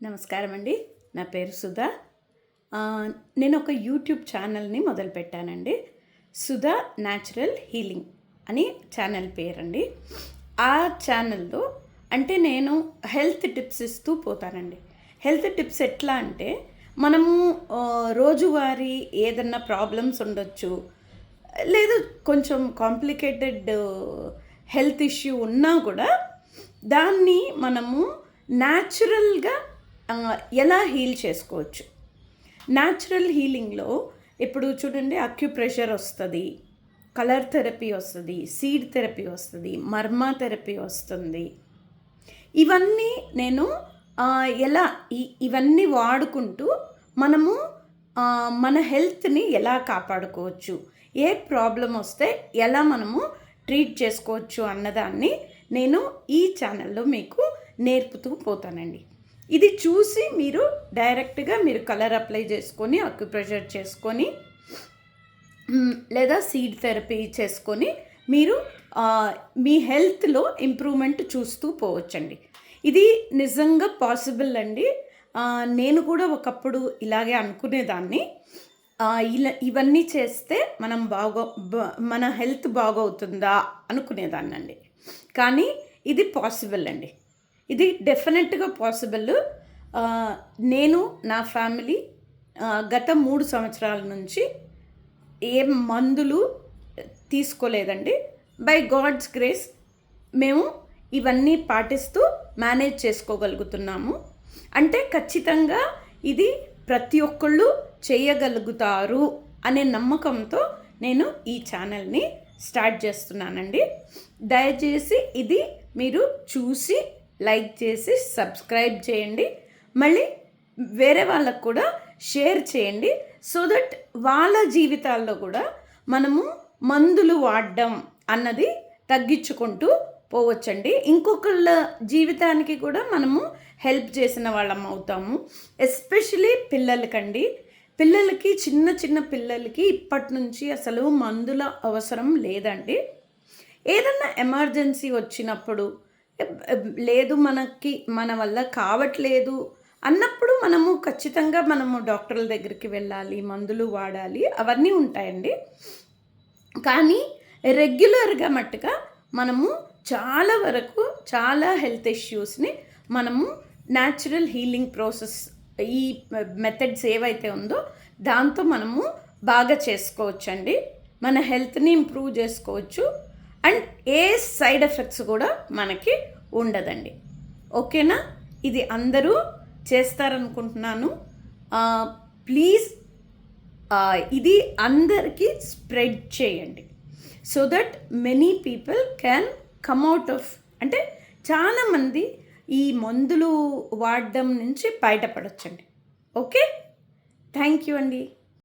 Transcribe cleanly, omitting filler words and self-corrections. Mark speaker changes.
Speaker 1: నమస్కారం అండి. నా పేరు సుధా. నేను ఒక యూట్యూబ్ ఛానల్ని మొదలుపెట్టానండి. సుధా న్యాచురల్ హీలింగ్ అని ఛానల్ పేరండి. ఆ ఛానల్లో అంటే నేను హెల్త్ టిప్స్ ఇస్తూ పోతానండి. హెల్త్ టిప్స్ ఎట్లా అంటే మనము రోజువారీ ఏదన్నా ప్రాబ్లమ్స్ ఉండొచ్చు, లేదు కొంచెం కాంప్లికేటెడ్ హెల్త్ ఇష్యూ ఉన్నా కూడా దాన్ని మనము న్యాచురల్గా ఎలా హీల్ చేసుకోవచ్చు. న్యాచురల్ హీలింగ్లో ఇప్పుడు చూడండి, అక్యుప్రెషర్ వస్తుంది, కలర్ థెరపీ వస్తుంది, సీడ్ థెరపీ వస్తుంది, మర్మా థెరపీ వస్తుంది. ఇవన్నీ నేను ఎలా ఇవన్నీ వాడుకుంటూ మనము మన హెల్త్ని ఎలా కాపాడుకోవచ్చు, ఏ ప్రాబ్లం వస్తే ఎలా మనము ట్రీట్ చేసుకోవచ్చు అన్నదాన్ని నేను ఈ ఛానల్లో మీకు నేర్పుతూ పోతానండి. ఇది చూసి మీరు డైరెక్ట్గా మీరు కలర్ అప్లై చేసుకొని, అక్యుప్రెషర్ చేసుకొని, లేదా సీడ్ థెరపీ చేసుకొని మీరు మీ హెల్త్లో ఇంప్రూవ్మెంట్ చూస్తూ పోవచ్చండి. ఇది నిజంగా పాసిబుల్ అండి. నేను కూడా ఒకప్పుడు ఇలాగే అనుకునేదాన్ని. ఇవన్నీ చేస్తే మన హెల్త్ బాగవుతుందా అనుకునేదాన్ని అండి. కానీ ఇది పాసిబుల్ అండి. ఇది డెఫినెట్గా పాసిబుల్. నేను నా ఫ్యామిలీ గత 3 సంవత్సరాల నుంచి ఏం మందులు తీసుకోలేదండి. బై గాడ్స్ గ్రేస్ మేము ఇవన్నీ పాటిస్తూ మేనేజ్ చేసుకోగలుగుతున్నాము. అంటే ఖచ్చితంగా ఇది ప్రతి ఒక్కళ్ళు చేయగలుగుతారు అనే నమ్మకంతో నేను ఈ ఛానల్ని స్టార్ట్ చేస్తున్నానండి. దయచేసి ఇది మీరు చూసి లైక్ చేసి సబ్స్క్రైబ్ చేయండి. మళ్ళీ వేరే వాళ్ళకు కూడా షేర్ చేయండి. సో దట్ వాళ్ళ జీవితాల్లో కూడా మనము మందులు వాడడం అన్నది తగ్గించుకుంటూ పోవచ్చండి. ఇంకొకళ్ళ జీవితానికి కూడా మనము హెల్ప్ చేసిన వాళ్ళం అవుతాము. ఎస్పెషలీ పిల్లలకి చిన్న పిల్లలకి ఇప్పటి నుంచి అసలు మందుల అవసరం లేదండి. ఏదన్నా ఎమర్జెన్సీ వచ్చినప్పుడు, లేదు మన వల్ల కావట్లేదు అన్నప్పుడు మనము ఖచ్చితంగా డాక్టర్ల దగ్గరికి వెళ్ళాలి, మందులు వాడాలి, అవన్నీ ఉంటాయండి. కానీ రెగ్యులర్గా మట్టుగా మనము చాలా వరకు చాలా హెల్త్ ఇష్యూస్ని మనము న్యాచురల్ హీలింగ్ ప్రాసెస్, ఈ మెథడ్స్ ఏవైతే ఉందో దాంతో మనము బాగా చేసుకోవచ్చండి. మన హెల్త్ని ఇంప్రూవ్ చేసుకోవచ్చు. అండ్ ఏ సైడ్ ఎఫెక్ట్స్ కూడా మనకి ఉండదండి. ఓకేనా? ఇది అందరూ చేస్తారనుకుంటున్నాను. ప్లీజ్ ఇది అందరికీ స్ప్రెడ్ చేయండి. So that many people can come out of, అంటే చాలామంది ఈ మందులు వాడడం నుంచి బయటపడొచ్చండి. ఓకే, థ్యాంక్ యూ అండి.